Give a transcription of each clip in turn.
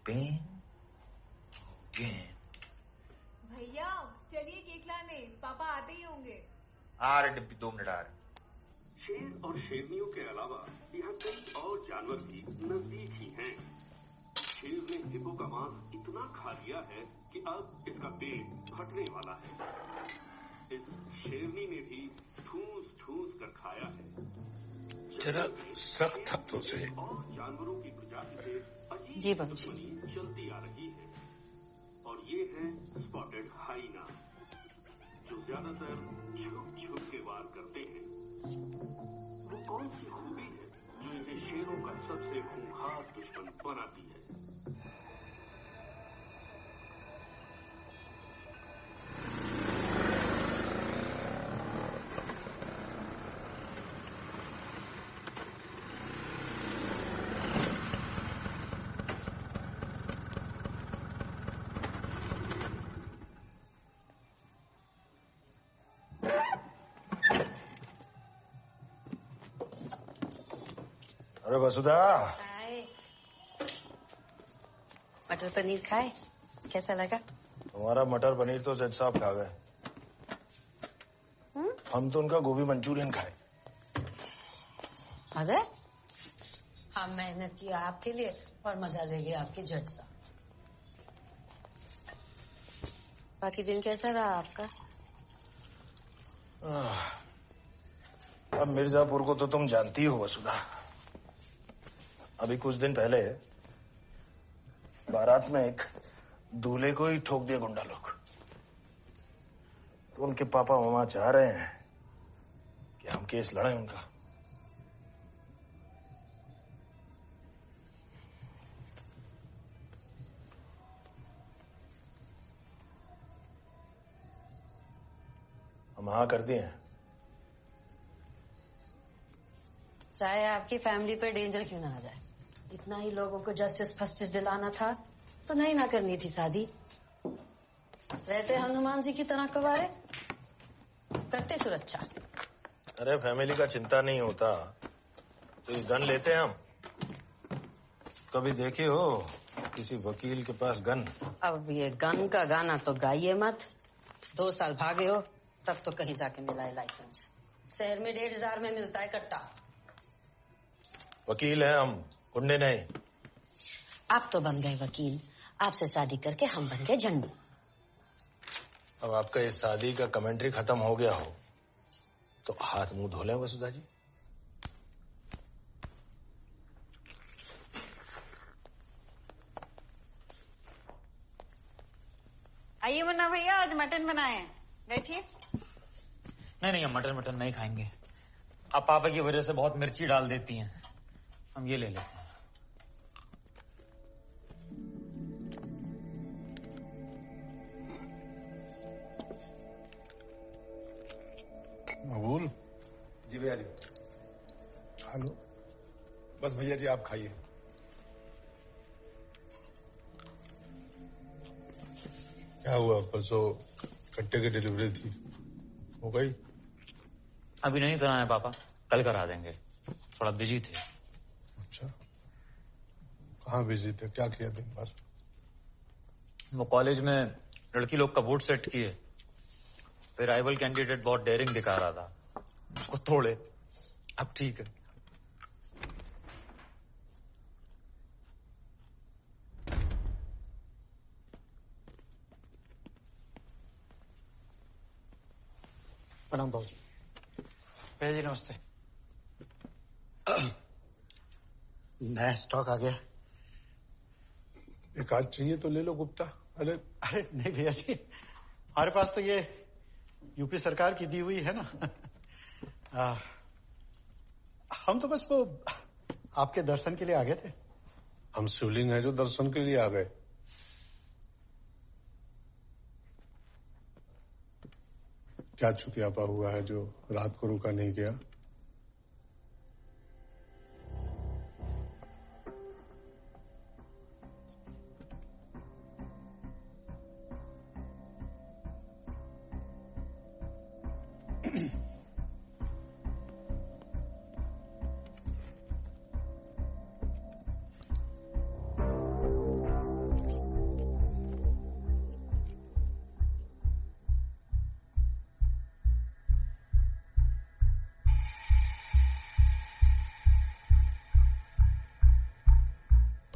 Pen gain. भैया चलिए cake लाने, पापा आते ही होंगे। आ रहे डिब्बी, 2 मिनट आ रहे। शेर और शेरनियों के अलावा यहाँ कई और जानवर भी नजदीक ही हैं। शेर ने हिप्पो का मांस इतना खा लिया है कि अब इसका पेट फटने वाला है। इस शेरनी ने भी ठूस ठूस कर खाया है। जरा सख्त हाथों से। और जानवरों की प्रजाति से जी अजीब दुश्मनी चलती आ रही है। और ये है स्पॉटेड हाइना, जो ज्यादातर छुप छुप के वार करते हैं। वो कौन सी खूबी है जो इन्हें शेरों का सबसे खूंखार दुश्मन बनाती है? अरे वसुधा, मटर पनीर खाए, कैसा लगा? तुम्हारा मटर पनीर तो जज साहब खा गए। हम तो उनका गोभी मंचूरियन खाए। अरे हम मेहनत किया आपके लिए और मजा ले गए आपके जज साहब। बाकी दिन कैसा रहा आपका? अब मिर्जापुर को तो तुम जानती हो वसुधा। अभी कुछ दिन पहले बारात में एक दूल्हे को ही ठोक दिया गुंडा लोग। तो उनके पापा मामा चाह रहे हैं कि हम केस लड़ें उनका। हम हाँ कर दिए हैं। चाहे आपकी फैमिली पे डेंजर क्यों ना आ जाए, इतना ही लोगों को जस्टिस फस्टिस दिलाना था तो नहीं ना करनी थी शादी। रहते हनुमान जी की तरह कवारे, करते सुरक्षा। अरे फैमिली का चिंता नहीं होता तो ये गन लेते हैं हम। कभी देखे हो किसी वकील के पास गन? अब ये गन का गाना तो गाइए मत। 2 साल भागे हो तब तो कहीं जाके मिला है लाइसेंस। शहर में 1,500 में मिलता है कट्टा। वकील है हम, गुंडे नहीं। आप तो बन गए वकील, आपसे शादी करके हम बन गए झंडू। अब आपका इस शादी का कमेंट्री खत्म हो गया हो तो हाथ मुंह धो लें वसुधा जी। आइए मुन्ना भैया, आज मटन बनाए हैं, बैठिए। नहीं हम मटन नहीं खाएंगे। आप पापा की वजह से बहुत मिर्ची डाल देती हैं, हम ये ले लेते हैं। मकबूल जी भैया जी। खा लो। बस भैया जी आप खाइए। क्या हुआ, परसों कट्टे की डिलीवरी थी, हो गई? अभी नहीं कराना है पापा, कल करा देंगे, थोड़ा बिजी थे। अच्छा, कहाँ बिजी थे, क्या किया दिन भर? वो कॉलेज में लड़की लोग का वोट सेट किए, फिर राइवल कैंडिडेट बहुत डेयरिंग दिखा रहा था, उसको तोड़े। अब ठीक है। प्रणाम बाबूजी। भैया जी नमस्ते। नया स्टॉक आ गया। एक आध चाहिए तो ले लो गुप्ता। अरे नहीं भैया जी, हमारे पास तो ये यूपी सरकार की दी हुई है ना। हम तो बस वो आपके दर्शन के लिए आ गए थे। हम शिवलिंग है जो दर्शन के लिए आ गए। क्या छुतियापा हुआ है जो रात को रुका नहीं गया?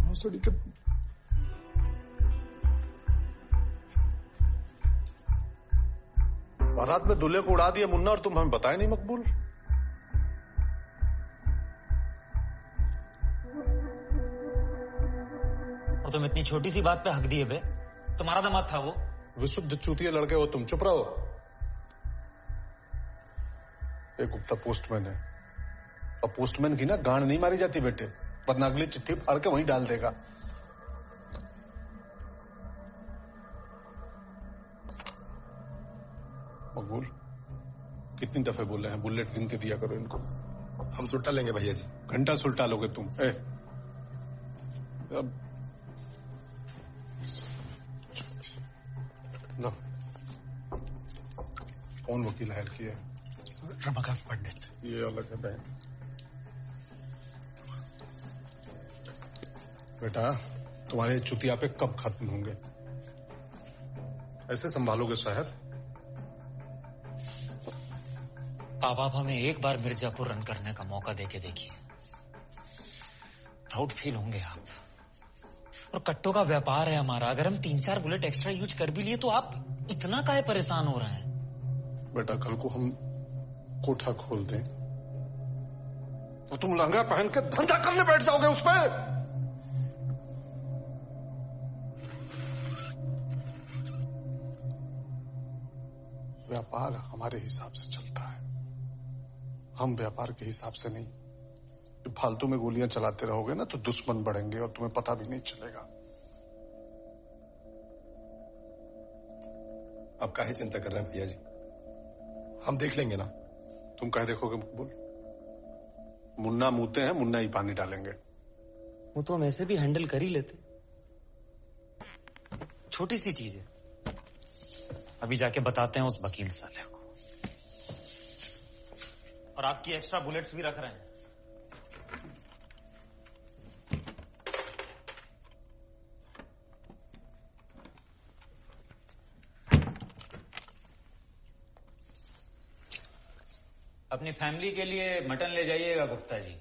भोसड़ी के बारात में दूल्हे को उड़ा दिया मुन्ना और तुम हमें बताए नहीं मकबूल। और तुम इतनी छोटी सी बात पे हक दिए बे। तुम्हारा दामाद था वो। विशुद्ध चूतिया लड़के हो तुम, चुप रहो। एक गुप्ता पोस्टमैन है और पोस्टमैन की ना गांड नहीं मारी जाती बेटे, वरना अगली चिट्ठी फाड़ के वहीं डाल देगा। मकबूल कितनी दफे बोल रहे हैं बुलेट गिन के दिया करो इनको। हम सुलटा लेंगे भैया जी। घंटा सुलटा लोगे तुम। अब ना कौन वकील हायर किया है? रमाकांत पंडित। ये अलग है बहन। बेटा तुम्हारे चुतिया पे कब खत्म होंगे? ऐसे संभालोगे शहर? आप हमें एक बार मिर्जापुर रन करने का मौका देके देखिए, प्राउड फील होंगे आप। और कट्टों का व्यापार है हमारा, अगर हम 3-4 बुलेट एक्स्ट्रा यूज कर भी लिए तो आप इतना काहे परेशान हो रहे हैं? बेटा कल को हम कोठा खोल दें तो तुम लहंगा पहन के धंधा करने बैठ जाओगे उसमें। व्यापार हमारे हिसाब से चलता है, हम व्यापार के हिसाब से नहीं। फालतू में गोलियां चलाते रहोगे ना तो दुश्मन बढ़ेंगे और तुम्हें पता भी नहीं चलेगा। आप काहे चिंता कर रहे हैं भैया जी, हम देख लेंगे ना। तुम काहे देखोगे मकबूल? मुन्ना मुंहते हैं, मुन्ना ही पानी डालेंगे। वो तो हम ऐसे भी हैंडल कर ही लेते, छोटी सी चीज है। अभी जाके बताते हैं उस वकील साले को। और आपकी एक्स्ट्रा बुलेट्स भी रख रहे हैं। अपनी फैमिली के लिए मटन ले जाइएगा गुप्ता जी।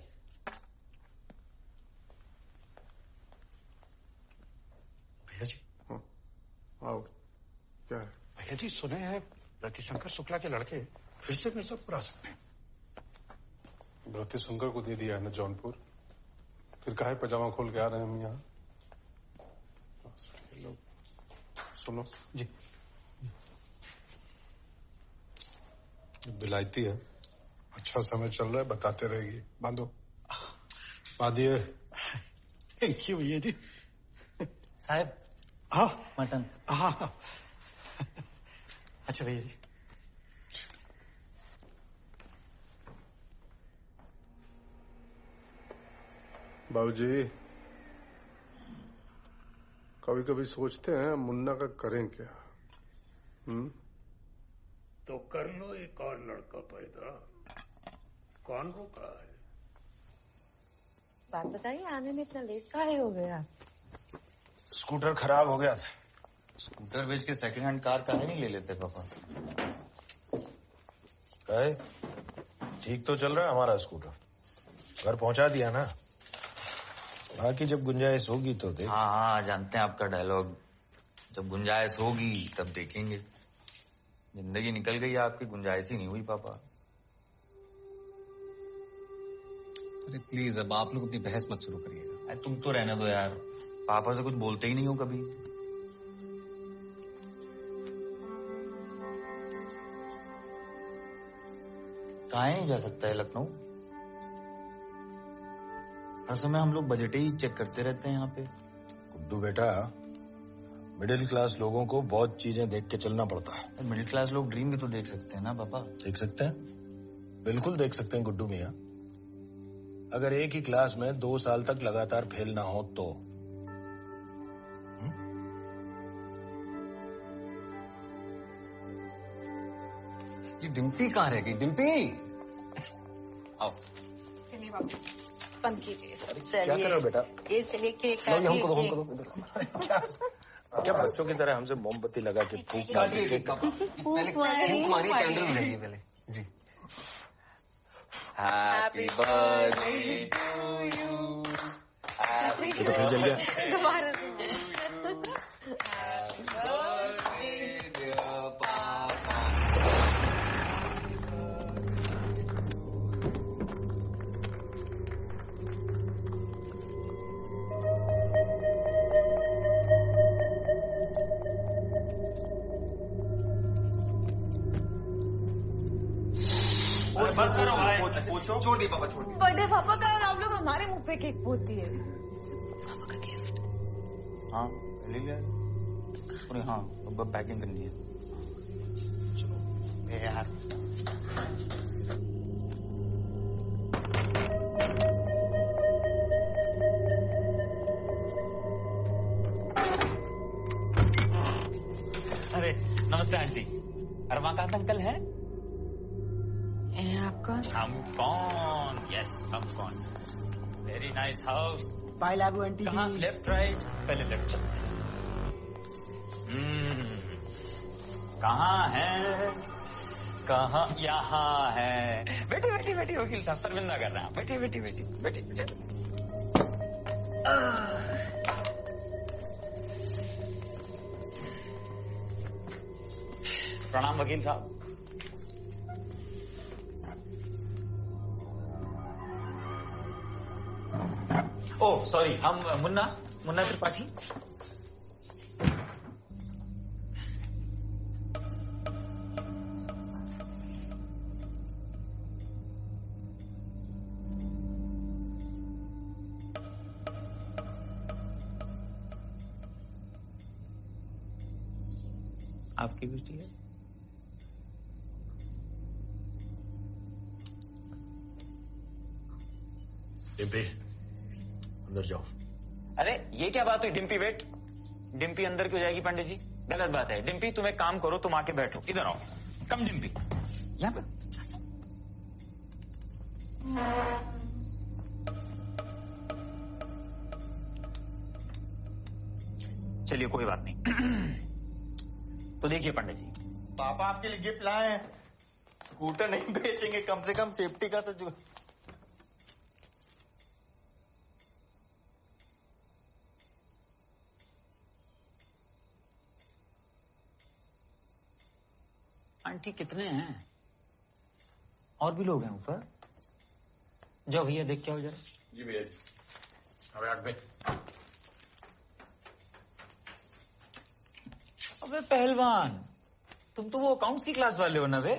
भैया जी। आओ। क्या है? भैया जी सुने हैं रतिशंकर शुक्ला के लड़के फिर से मिर्जापुर आ सकते हैं। रतिशंकर को दे दिया है ना जौनपुर, फिर काहे पजामा खोल के आ रहे हैं हम यहाँ? सुनो जी, बिलायती है, अच्छा समय चल रहा है, बताते रहेगी। बांधो, बांधिए। थैंक यू भैया जी। साहब हाँ मटन। हाँ अच्छा भैया जी। बाबूजी कभी कभी सोचते हैं मुन्ना का करें क्या? तो कर लो एक और लड़का पैदा, कौन रोका है? बात बताइए, आने में इतना लेट काहे हो गया? स्कूटर खराब हो गया था। स्कूटर बेच के सेकंड हैंड कार काहे नहीं ले लेते पापा? काहे? ठीक तो चल रहा है हमारा स्कूटर, घर पहुंचा दिया ना। बाकी जब गुंजाइश होगी तो देख। हाँ जानते हैं आपका डायलॉग, जब गुंजाइश होगी तब देखेंगे। जिंदगी निकल गई आपकी, गुंजाइश ही नहीं हुई पापा। अरे प्लीज अब आप लोग अपनी बहस मत शुरू करिएगा। तुम तो रहने दो यार, पापा से कुछ बोलते ही नहीं हो कभी। कहाँ नहीं जा सकता है लखनऊ? हर समय हम लोग बजट ही चेक करते रहते हैं यहाँ पे। गुड्डू बेटा, मिडिल क्लास लोगों को बहुत चीजें देख के चलना पड़ता है। मिडिल क्लास लोग ड्रीम भी तो देख सकते हैं ना पापा। देख सकते हैं, बिल्कुल देख सकते हैं गुड्डू मियाँ। अगर एक ही क्लास में 2 साल तक लगातार फेल ना हो तो। ये डिम्पी कहाँ रह गई? डिम्पी आओ। चलिए बाबू बंद कीजिए। क्या कर रहे हो बेटा? ये चलिए केक हमको क्या बच्चों की तरह हमसे मोमबत्ती लगा के फूक पहले फूंक मारिए, कैंडल बुझाइए पहले जी। हैप्पी बर्थडे टू यू, ये तो फिर जल गया। दोबारा बस करो भाई। छोड़ दी पापा, छोड़ दी। बर्थडे पापा का और आप लोग हमारे मुंह पे केक पोती है। पापा का गिफ्ट। हाँ ले लिया। अरे हाँ अब पैकिंग करनी है। चलो यार। अरे नमस्ते आंटी। रमाकांत अंकल है? आप कौन? हम कौन? यस हम कौन। Very nice house. पाई लागू आंटी कहाँ? जी। Left right? पहले लेफ्ट चलते हैं। कहाँ है? कहाँ? यहाँ है। बैठी बैठी बैठी वकील साहब शर्मिंदा कर रहा है। बैठी बैठी बैठी बैठी बैठी। प्रणाम वकील साहब। ओह सॉरी, हम मुन्ना त्रिपाठी। आपकी बेटी है? डिम्पी अंदर जाओ। अरे ये क्या बात हुई? डिम्पी वेट। डिम्पी अंदर क्यों जाएगी पंडित जी? गलत बात है। डिम्पी तुम एक काम करो, तुम आके बैठो। इधर आओ। कम डिम्पी यहाँ पे। चलिए कोई बात नहीं। तो देखिए पंडित जी, पापा आपके लिए गिफ्ट लाए हैं। स्कूटर नहीं बेचेंगे, कम से कम सेफ्टी का तो जो। आंटी कितने हैं? और भी लोग हैं ऊपर? जाओ भैया देख के आओ जरा। जी भैया जी। अबे आठ भाई। अबे पहलवान, तुम तो वो अकाउंट्स की क्लास वाले हो ना बे?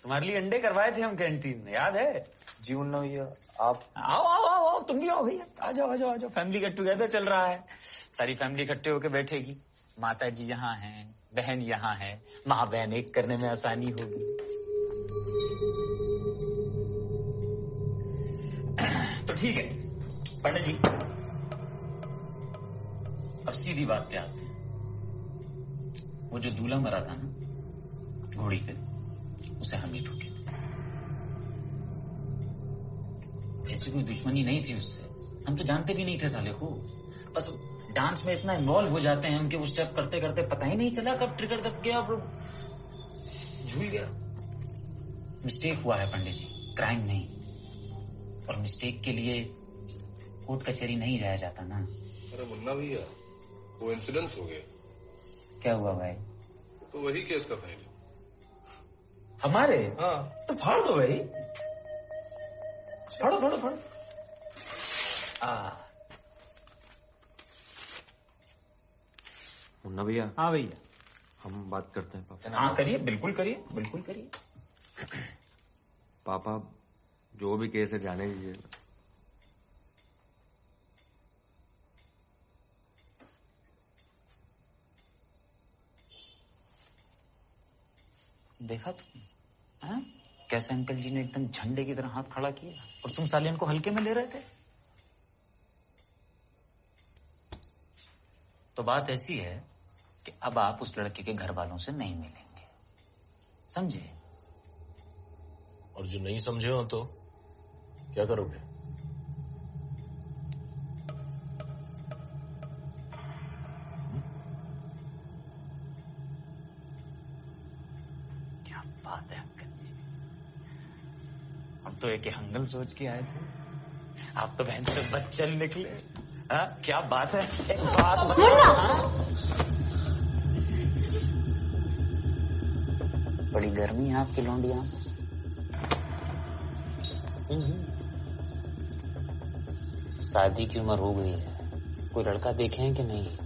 तुम्हारे लिए अंडे करवाए थे हम कैंटीन में, याद है? जी मुन्ना भैया आप आओ आओ आओ आओ, तुम भी आओ भैया। आ जाओ आ जाओ आ जाओ। फैमिली गेट टुगेदर चल रहा है। सारी फैमिली इकट्ठे होकर बैठेगी। माता जी यहाँ हैं, बहन यहाँ है। माँ बहन एक करने में आसानी होगी। तो ठीक है पंडित जी, अब सीधी बात पे आते हैं। वो जो दूल्हा मरा था ना घोड़ी पे, उसे हम ही ठोके। ऐसी कोई दुश्मनी नहीं थी उससे। हम तो जानते भी नहीं थे साले को। बस डांस में इतना इन्वॉल्व हो जाते हैं हम कि वो स्टेप करते करते पता ही नहीं चला कब ट्रिगर दब गया, झूल गया। मिस्टेक हुआ है पंडित जी, क्राइम नहीं। और मिस्टेक के लिए कोर्ट कचहरी नहीं जाया जाता ना। अरे मुन्ना भैया, कोइंसिडेंस हो गया। क्या हुआ भाई? तो वही केस का फाइल हमारे। हाँ तो फाड़ दो भाई, फाड़ो फाड़ो फाड़ो। मुन्ना भैया। हाँ भैया, हम बात करते हैं पापा। हाँ करिए, बिल्कुल करिए, बिल्कुल करिए। पापा जो भी केस है जाने दीजिए। देखा तुम? हाँ? कैसे अंकल जी ने एकदम झंडे की तरह हाथ खड़ा किया और तुम साले इनको हल्के में ले रहे थे। तो बात ऐसी है कि अब आप उस लड़के के घर वालों से नहीं मिलेंगे, समझे? और जो नहीं समझे हो तो क्या करोगे? क्या बात है अंकल जी, हम तो एक हंगल सोच के आए थे। आप तो बहन से बच्चन निकले। हाँ, क्या बात है? एक बात बताओ। बड़ी गर्मी है आपकी लौंडिया। शादी की उम्र हो गई है, कोई लड़का देखे हैं कि नहीं?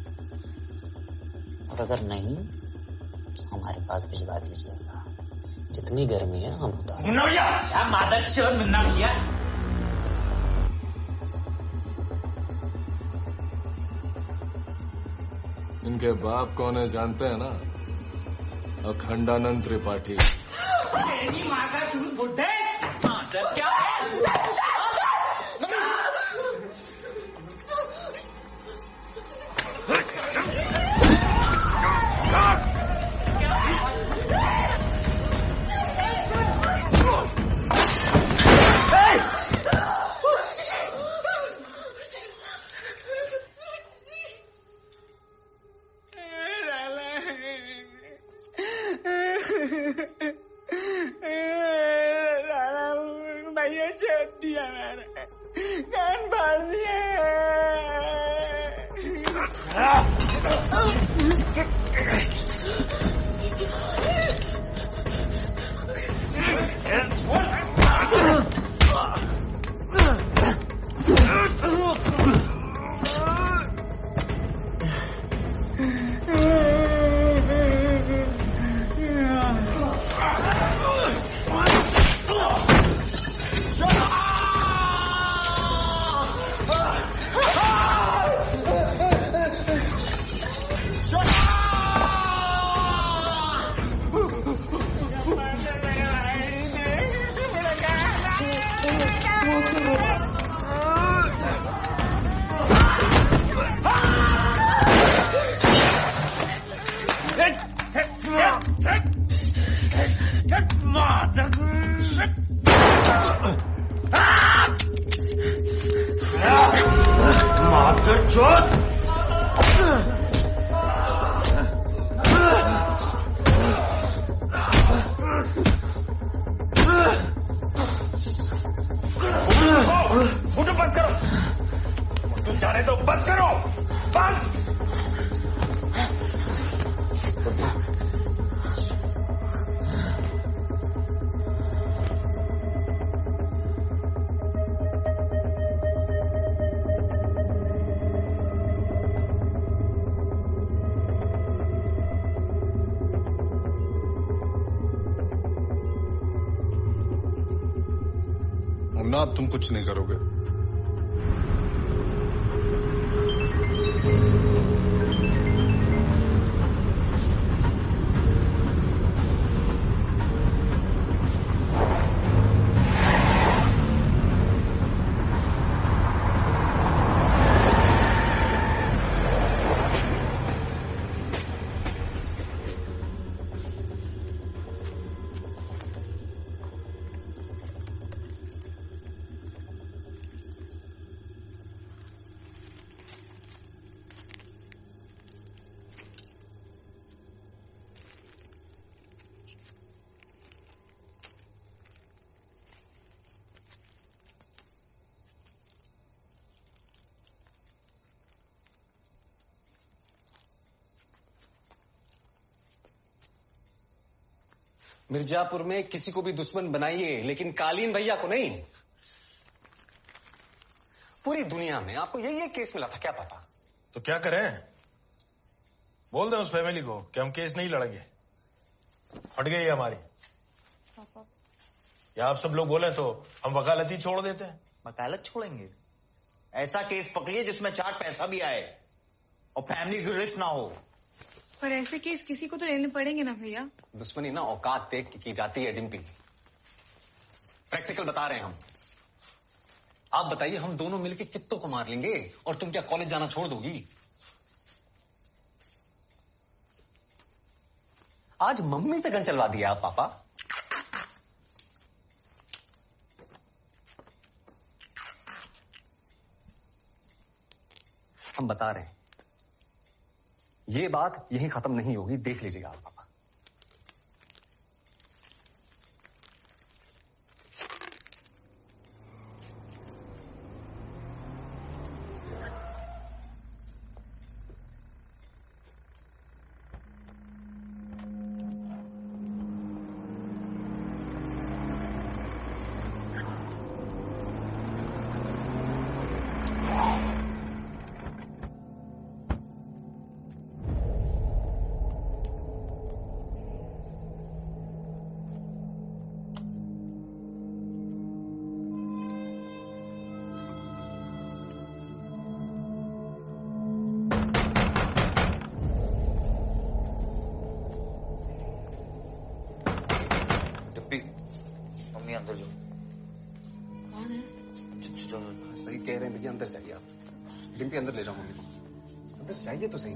और अगर नहीं तो हमारे पास भिजवा दीजिएगा, जितनी गर्मी है हम उतार। मुन्ना भैया, क्या मादर चोद मुन्ना भैया। इनके बाप कौन है जानते हैं ना? अखंडानंद त्रिपाठी। माँ का चूत बुड्ढे। क्या भैया छेद दिया मैंने, कान फाड़ दिया। मुन्ना, अब तुम कुछ नहीं करोगे। मिर्जापुर में किसी को भी दुश्मन बनाइए, लेकिन कालीन भैया को नहीं। पूरी दुनिया में आपको यही केस मिला था, क्या पता? तो क्या करें? बोल दें उस फैमिली को कि हम केस नहीं लड़ेंगे, फट गई हमारी। या आप सब लोग बोले तो हम वकालत ही छोड़ देते हैं। वकालत छोड़ेंगे? ऐसा केस पकड़िए जिसमें 4 पैसा भी आए और फैमिली की रिस्क ना हो। पर ऐसे केस किसी को तो लेने पड़ेंगे ना भैया। दुश्मनी ना औकात देख की जाती है डिम्पी। प्रैक्टिकल बता रहे हैं हम। आप बताइए, हम दोनों मिलके कित्तों को मार लेंगे और तुम क्या कॉलेज जाना छोड़ दोगी? आज मम्मी से गन चलवा दिया आप पापा। हम बता रहे हैं, ये बात यहीं खत्म नहीं होगी, देख लीजिएगा आप पापा। अंदर जाओ। कौन है? जो सही कह रहे हैं भैया, अंदर जाइए आप। डिम्पी अंदर ले जाओ मम्मी को, अंदर जाइए तो सही।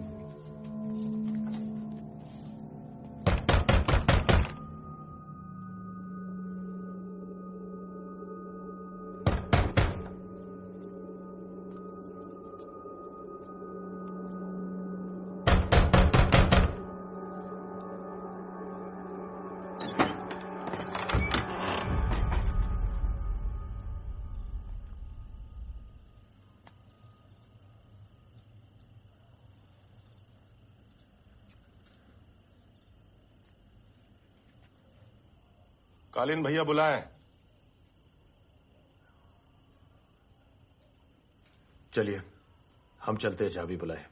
कालीन भैया बुलाएं। चलिए हम चलते हैं, चाबी बुलाए।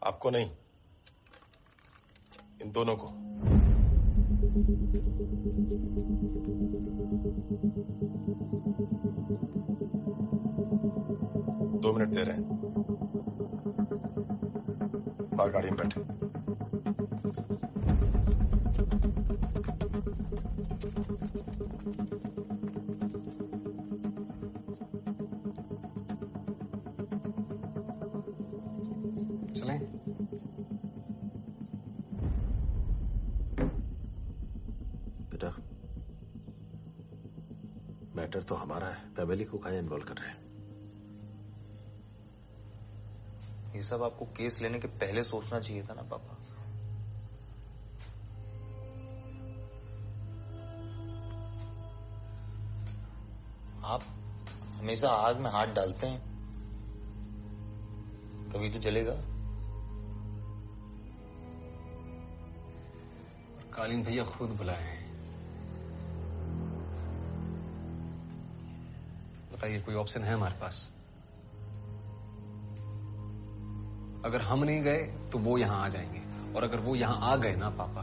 आपको नहीं, इन दोनों को। दो मिनट दे रहे हैं, बाहर गाड़ी में बैठे। चलें? बेटा, मैटर तो हमारा है, फैमिली को काहे इन्वॉल्व कर रहे हैं? ये सब आपको केस लेने के पहले सोचना चाहिए था ना पापा। आप हमेशा आग में हाथ डालते हैं, कभी तो जलेगा। और कालीन भैया खुद बुलाए हैं। बताइए कोई ऑप्शन है हमारे पास? अगर हम नहीं गए तो वो यहां आ जाएंगे, और अगर वो यहां आ गए ना पापा,